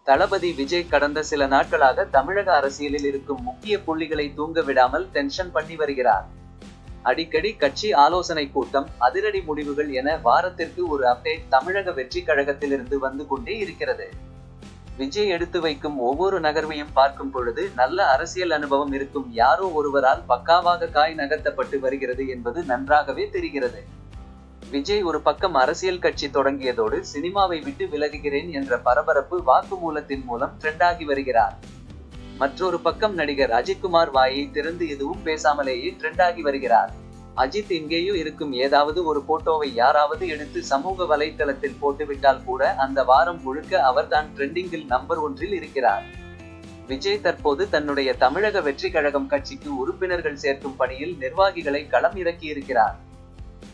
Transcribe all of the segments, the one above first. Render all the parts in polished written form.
தளபதி விஜய் கடந்த சில நாட்களாக தமிழக அரசியலில் இருக்கும் முக்கிய புள்ளிகளை தூங்க விடாமல் டென்ஷன் பண்ணி வருகிறார். அடிக்கடி கட்சி ஆலோசனை கூட்டம், அதிரடி முடிவுகள் என வாரத்திற்கு ஒரு அப்டேட் தமிழக வெற்றி கழகத்திலிருந்து வந்து கொண்டே இருக்கிறது. விஜய் எடுத்து வைக்கும் ஒவ்வொரு நகர்வையும் பார்க்கும் பொழுது நல்ல அரசியல் அனுபவம் இருக்கும் யாரோ ஒருவரால் பக்காவாக காய் நகர்த்தப்பட்டு வருகிறது என்பது நன்றாகவே தெரிகிறது. விஜய் ஒரு பக்கம் அரசியல் கட்சி தொடங்கியதோடு சினிமாவை விட்டு விலகுகிறேன் என்ற பரபரப்பு வாக்குமூலத்தின் மூலம் ட்ரெண்டாகி வருகிறார். மற்றொரு பக்கம் நடிகர் அஜித்குமார் வாயை திறந்து எதுவும் பேசாமலேயே ட்ரெண்டாகி வருகிறார். அஜித் எங்கேயோ இருக்கும் ஏதாவது ஒரு போட்டோவை யாராவது எடுத்து சமூக வலைத்தளத்தில் போட்டுவிட்டால் கூட அந்த வாரம் முழுக்க அவர்தான் ட்ரெண்டிங்கில் நம்பர் 1 இருக்கிறார். விஜய் தற்போது தன்னுடைய தமிழக வெற்றி கழகம் கட்சிக்கு உறுப்பினர்கள் சேர்க்கும் பணியில் நிர்வாகிகளை களம் இறக்கியிருக்கிறார்.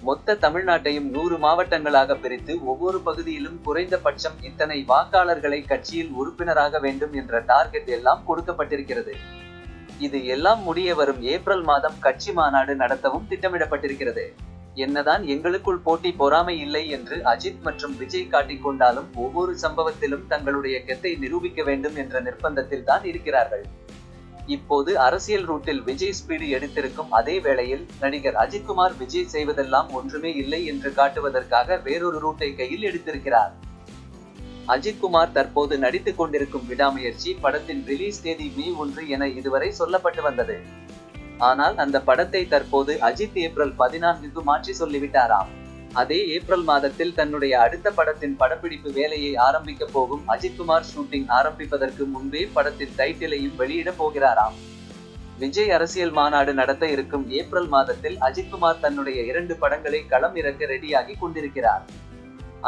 மொத்த தமிழ்நாட்டையும் 100 மாவட்டங்களாக பிரித்து ஒவ்வொரு பகுதியிலும் குறைந்தபட்சம் இத்தனை வாக்காளர்களை கட்சியில் உறுப்பினராக வேண்டும் என்ற டார்கெட் எல்லாம் கொடுக்கப்பட்டிருக்கிறது. இது எல்லாம் முடிய வரும் ஏப்ரல் மாதம் கட்சி மாநாடு நடத்தவும் திட்டமிடப்பட்டிருக்கிறது. என்னதான் எங்களுக்குள் போட்டி பொறாமை இல்லை என்று அஜித் மற்றும் விஜய் காட்டிக் கொண்டாலும் ஒவ்வொரு சம்பவத்திலும் தங்களுடைய கெத்தை நிரூபிக்க வேண்டும் என்ற நிர்பந்தத்தில் தான் இருக்கிறார்கள். இப்போது அரசியல் ரூட்டில் விஜய் ஸ்பீடு எடுத்திருக்கும் அதே வேளையில் நடிகர் அஜித்குமார் விஜய் செய்வதெல்லாம் ஒன்றுமே இல்லை என்று காட்டுவதற்காக வேறொரு ரூட்டை கையில் எடுத்திருக்கிறார். அஜித்குமார் தற்போது நடித்துக் கொண்டிருக்கும் விடாமுயற்சி படத்தின் ரிலீஸ் தேதி மே 1 என இதுவரை சொல்லப்பட்டு வந்தது. ஆனால் அந்த படத்தை தற்போது அஜித் ஏப்ரல் 14க்கு மாற்றி சொல்லிவிட்டாராம். அதே ஏப்ரல் மாதத்தில் தன்னுடைய அடுத்த படத்தின் படப்பிடிப்பு வேலையை ஆரம்பிக்க போகும் அஜித்குமார் ஷூட்டிங் ஆரம்பிப்பதற்கு முன்பே படத்தின் டைட்டிலையும் வெளியிட போகிறாராம். விஜய் அரசியல் மாநாடு நடத்த இருக்கும் ஏப்ரல் மாதத்தில் அஜித்குமார் தன்னுடைய 2 படங்களை களம் இறக்க ரெடியாகி கொண்டிருக்கிறார்.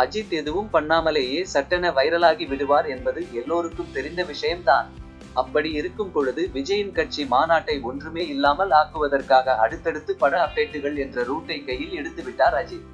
அஜித் எதுவும் பண்ணாமலேயே சட்டென வைரலாகி விடுவார் என்பது எல்லோருக்கும் தெரிந்த விஷயம்தான். அப்படி இருக்கும் பொழுது விஜயின் கட்சி மாநாட்டை ஒன்றுமே இல்லாமல் ஆக்குவதற்காக அடுத்தடுத்து பட அப்டேட்டுகள் என்ற ரூட்டை கையில் எடுத்து விட்டார் அஜித்.